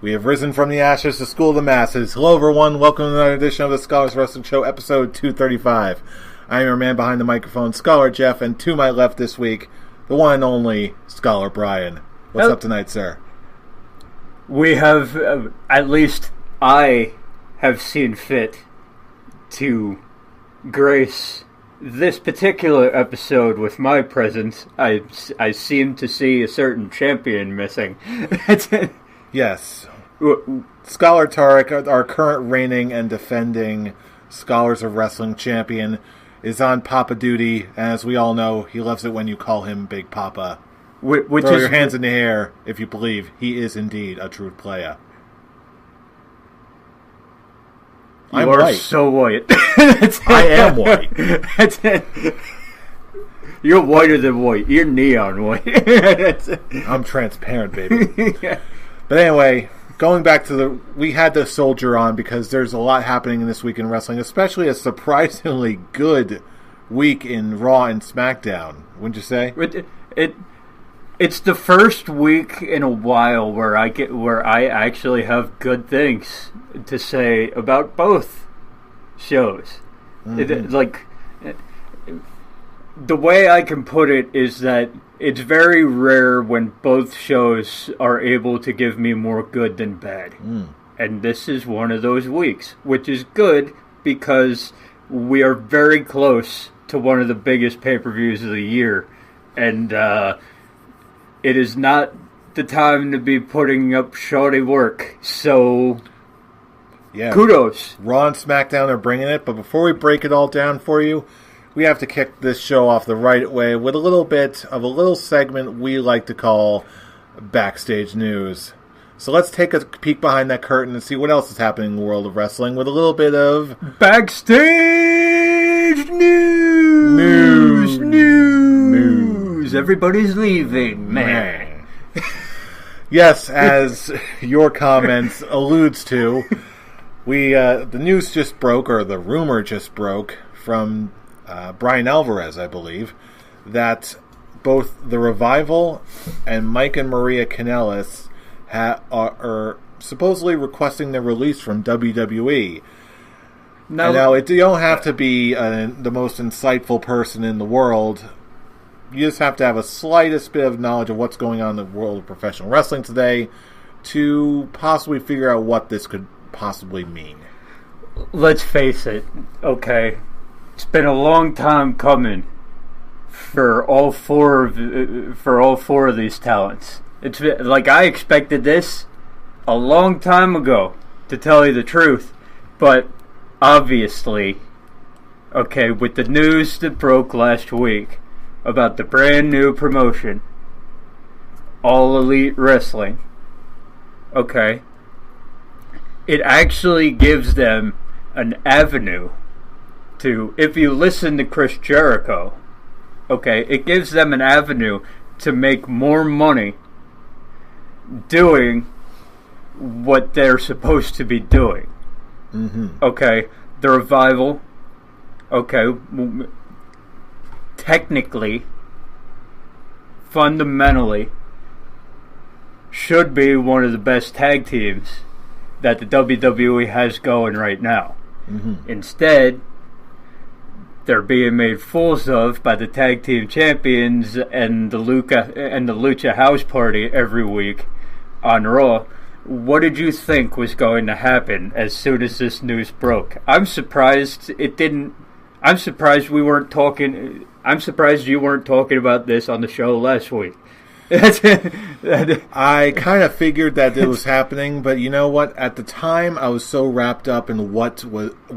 We have risen from the ashes to school the masses. Hello, everyone. Welcome to another edition of the Scholars Wrestling Show, episode 235. I am your man behind the microphone, Scholar Jeff, and to my left this week, the one and only Scholar Brian. What's up tonight, sir? We have, at least I have seen fit to grace this particular episode with my presence. I seem to see a certain champion missing. Yes. Scholar Tarek, our current reigning and defending Scholars of Wrestling champion, is on Papa duty, and as we all know, he loves it when you call him Big Papa. Throw your hands in the air if you believe he is indeed a true player. I'm white. So white. I am white. You're whiter than white. You're neon white. I'm transparent, baby. Yeah. But anyway, going back to we had the soldier on because there's a lot happening this week in wrestling, especially a surprisingly good week in Raw and SmackDown, wouldn't you say? It's the first week in a while where I actually have good things to say about both shows. Mm-hmm. The way I can put it is that it's very rare when both shows are able to give me more good than bad. And this is one of those weeks, which is good because we are very close to one of the biggest pay-per-views of the year. And it is not the time to be putting up shoddy work. So, yeah, kudos. Raw and SmackDown are bringing it, but before we break it all down for you, we have to kick this show off the right way with a little bit of a little segment we like to call Backstage News. So let's take a peek behind that curtain and see what else is happening in the world of wrestling with a little bit of Backstage News. Everybody's leaving, man. Yes, as your comments alludes to, the news just broke, or the rumor just broke, from Brian Alvarez, I believe, that both the Revival and Mike and Maria Kanellis are supposedly requesting their release from WWE. Now, you don't have to be the most insightful person in the world. You just have to have a slightest bit of knowledge of what's going on in the world of professional wrestling today to possibly figure out what this could possibly mean. Let's face it, okay? It's been a long time coming for all four of these talents. It's like I expected this a long time ago, to tell you the truth. But obviously, okay, with the news that broke last week about the brand new promotion, All Elite Wrestling, okay, it actually gives them an avenue to, if you listen to Chris Jericho, okay, it gives them an avenue to make more money doing what they're supposed to be doing. Mm-hmm. Okay, the Revival, okay, technically, fundamentally, should be one of the best tag teams that the WWE has going right now. Mm-hmm. Instead, they're being made fools of by the tag team champions and the Lucha House Party every week on Raw. What did you think was going to happen as soon as this news broke? I'm surprised it didn't. I'm surprised we weren't talking. I'm surprised you weren't talking about this on the show last week. I kind of figured that it was happening, but you know what? At the time, I was so wrapped up in what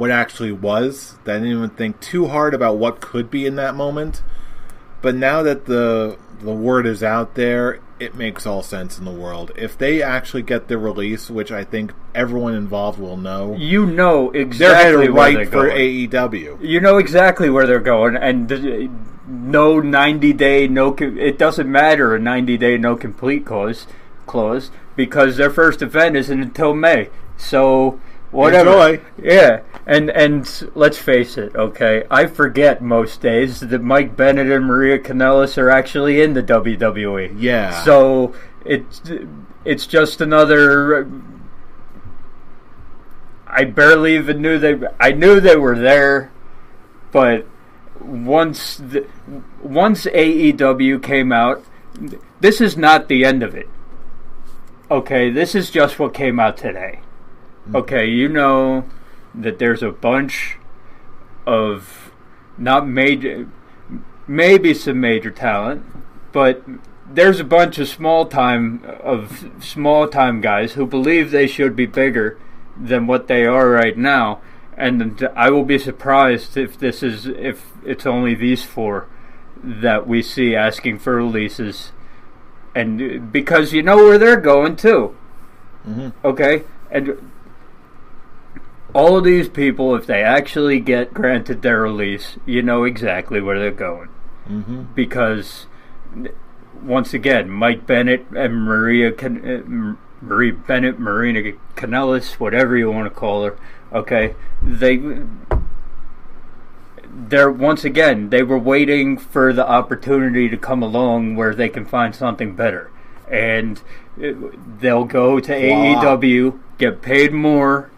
actually was that I didn't even think too hard about what could be in that moment. But now that the word is out there, it makes all sense in the world. If they actually get the release, which I think everyone involved will know, you know exactly they're headed right right for AEW. You know exactly where they're going, and no 90-day, it doesn't matter a 90-day no complete clause, because their first event isn't until May. So whatever. Enjoy. Yeah, and let's face it, okay, I forget most days that Mike Bennett and Maria Kanellis are actually in the WWE. Yeah. So it's just another I barely even knew I knew they were there, but once AEW came out, this is not the end of it. Okay, this is just what came out today. Okay, you know that there's a bunch of not major, maybe some major talent, but there's a bunch of small time guys who believe they should be bigger than what they are right now, and I will be surprised if it's only these four that we see asking for releases, and because you know where they're going too. Okay, and all of these people, if they actually get granted their release, you know exactly where they're going. Because, once again, Mike Bennett and Marie Bennett, Marina Kanellis, whatever you want to call her, okay, they're once again, they were waiting for the opportunity to come along where they can find something better. And they'll go to AEW, get paid more.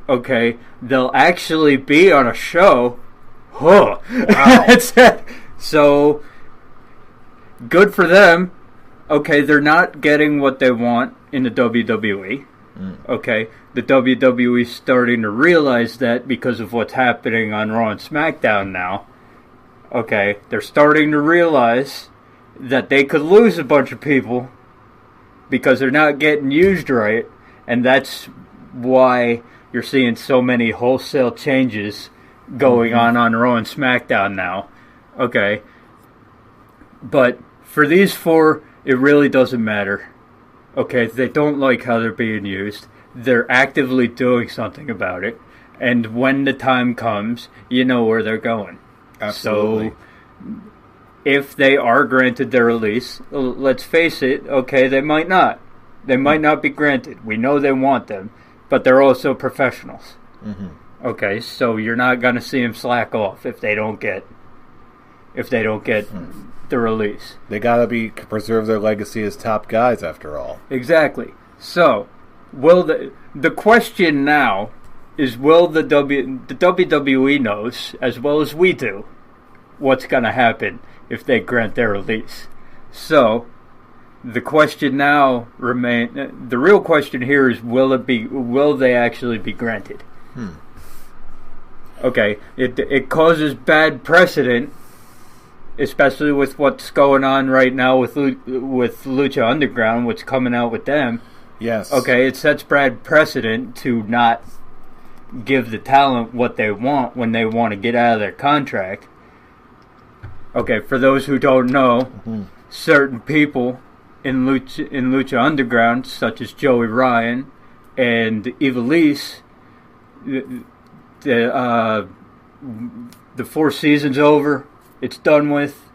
Okay, they'll actually be on a show. Wow. So, good for them. Okay, they're not getting what they want in the WWE. Okay, the WWE's starting to realize that because of what's happening on Raw and SmackDown now. Okay, they're starting to realize that they could lose a bunch of people because they're not getting used right, and that's why you're seeing so many wholesale changes going on Raw and SmackDown now. Okay. But for these four, it really doesn't matter. Okay, they don't like how they're being used. They're actively doing something about it. And when the time comes, you know where they're going. Absolutely. So, if they are granted their release, let's face it, okay, they might not. They might not be granted. We know they want them. But they're also professionals. Okay, so you're not going to see them slack off if they don't get the release. They got to preserve their legacy as top guys, after all. Exactly. So, will the question now is, will the WWE knows as well as we do what's going to happen if they grant their release? So, the question now the real question here is, will they actually be granted? Okay, it causes bad precedent, especially with what's going on right now with Lucha Underground, what's coming out with them. Yes. Okay, it sets bad precedent to not give the talent what they want when they want to get out of their contract. Okay, for those who don't know, certain people in Lucha Underground, such as Joey Ryan and Ivelisse, the 4 seasons over, it's done with.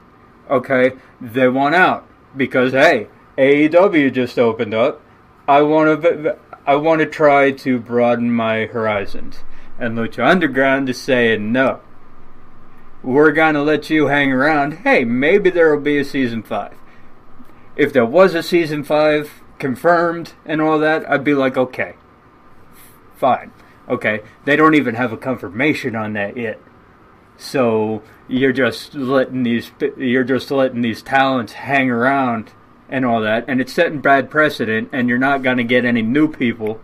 Okay, they want out because, hey, AEW just opened up. I want to try to broaden my horizons, and Lucha Underground is saying no. We're gonna let you hang around. Hey, maybe there will be a season 5. If there was a season 5 confirmed and all that, I'd be like, okay, fine. Okay, they don't even have a confirmation on that yet. So you're just letting these talents hang around and all that, and it's setting bad precedent. And you're not going to get any new people,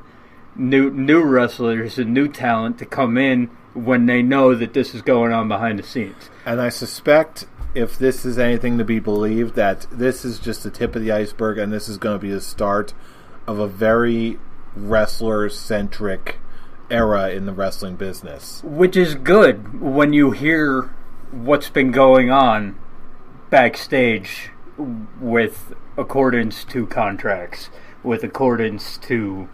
new wrestlers, and new talent to come in when they know that this is going on behind the scenes. And I suspect, if this is anything to be believed, that this is just the tip of the iceberg, and this is going to be the start of a very wrestler-centric era in the wrestling business. Which is good when you hear what's been going on backstage with accordance to contracts, with accordance to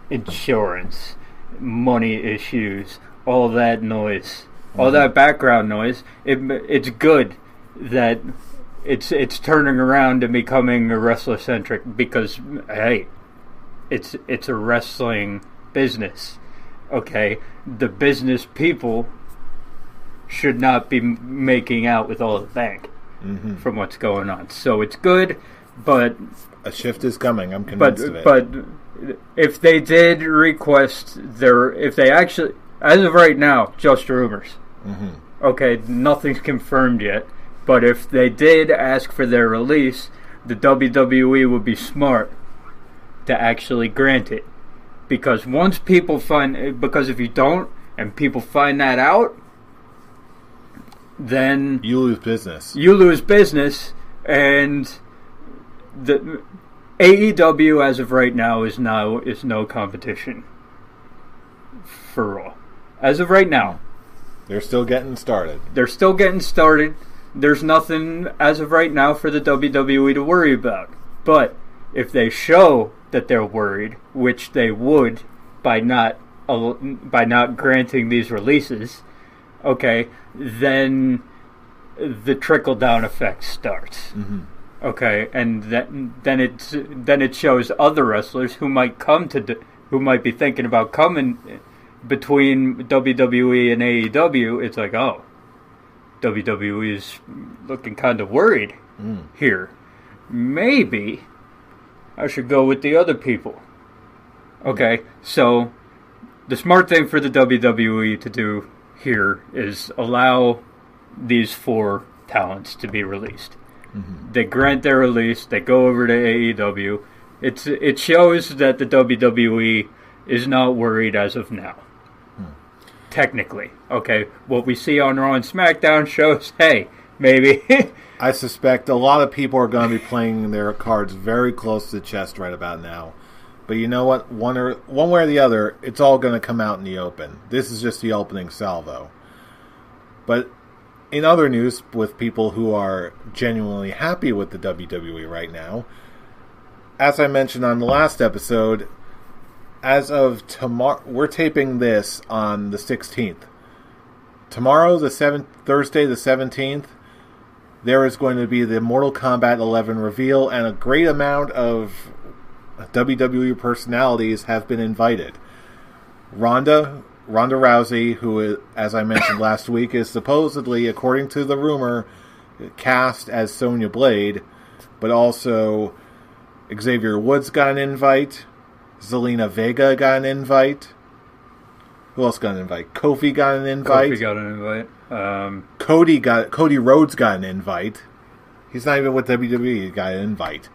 insurance, money issues, all that noise, all that background noise. It's good that it's turning around and becoming a wrestler-centric because, hey, it's a wrestling business. Okay, the business people should not be making out with all the bank from what's going on. So it's good, but a shift is coming. I'm convinced of it. But if they did request if they actually, as of right now, just rumors. Mm-hmm. Okay, nothing's confirmed yet. But if they did ask for their release, the WWE would be smart to actually grant it. Because because if you don't, and people find that out, then you lose business. And the AEW as of right now is no competition for Raw. As of right now. They're still getting started. There's nothing as of right now for the WWE to worry about. But if they show that they're worried, which they would by not granting these releases, okay, then the trickle down effect starts. Mm-hmm. Okay, and then it shows other wrestlers who might be thinking about coming between WWE and AEW. It's like, oh, WWE is looking kind of worried here. Maybe I should go with the other people. Okay, so the smart thing for the WWE to do here is allow these 4 talents to be released. Mm-hmm. They grant their release. They go over to AEW. It shows that the WWE is not worried as of now. Technically, okay. What we see on Raw and SmackDown shows, hey, maybe. I suspect a lot of people are going to be playing their cards very close to the chest right about now. But you know what? One way or the other, it's all going to come out in the open. This is just the opening salvo. But in other news, with people who are genuinely happy with the WWE right now, as I mentioned on the last episode, as of tomorrow, we're taping this on the 16th. Tomorrow, Thursday the 17th, there is going to be the Mortal Kombat 11 reveal, and a great amount of WWE personalities have been invited. Ronda Rousey, who, as I mentioned last week, is supposedly, according to the rumor, cast as Sonya Blade, but also Xavier Woods got an invite. Zelina Vega got an invite. Who else got an invite? Kofi got an invite. Cody Rhodes got an invite. He's not even with WWE. He got an invite.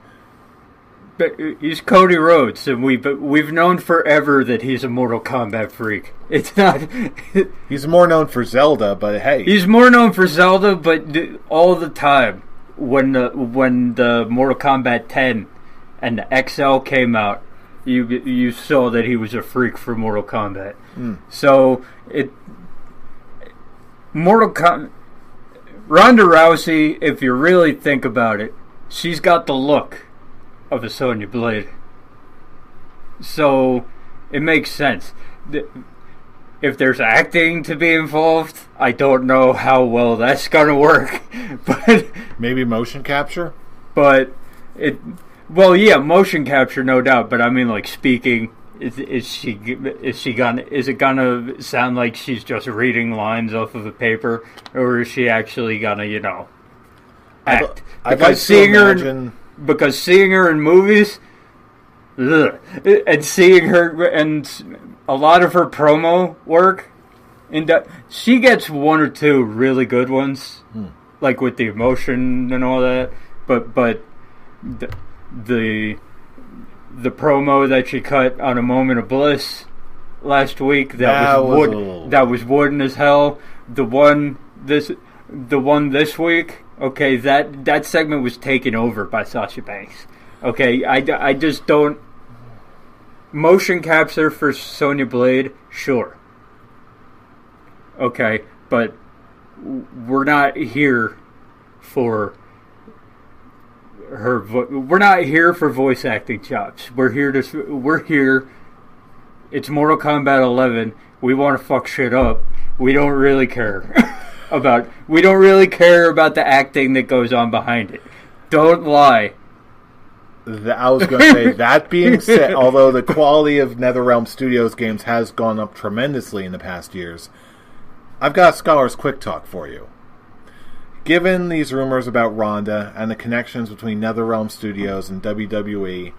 But he's Cody Rhodes, and we've known forever that he's a Mortal Kombat freak. It's not. He's more known for Zelda, but hey, he's more known for Zelda, but all the time when the Mortal Kombat 10 and the XL came out, you saw that he was a freak for Mortal Kombat. So Ronda Rousey, if you really think about it, she's got the look of a Sonya Blade. So it makes sense. If there's acting to be involved, I don't know how well that's gonna work. But maybe motion capture. But motion capture, no doubt. But I mean, like speaking, is it gonna sound like she's just reading lines off of a paper, or is she actually gonna act? Because seeing her in movies, and seeing her and a lot of her promo work, she gets one or two really good ones, like with the emotion and all that. But the promo that she cut on A Moment of Bliss last week that was wooden as hell. The one this week. Okay, that segment was taken over by Sasha Banks. Okay, I just don't. Motion capture for Sonya Blade, sure. Okay, but we're not here for her. We're not here for voice acting chops. We're here. It's Mortal Kombat 11. We want to fuck shit up. We don't really care about the acting that goes on behind it. Don't lie. I was going to say, that being said, although the quality of NetherRealm Studios games has gone up tremendously in the past years, I've got a Scholar's Quick Talk for you. Given these rumors about Ronda and the connections between NetherRealm Studios and WWE,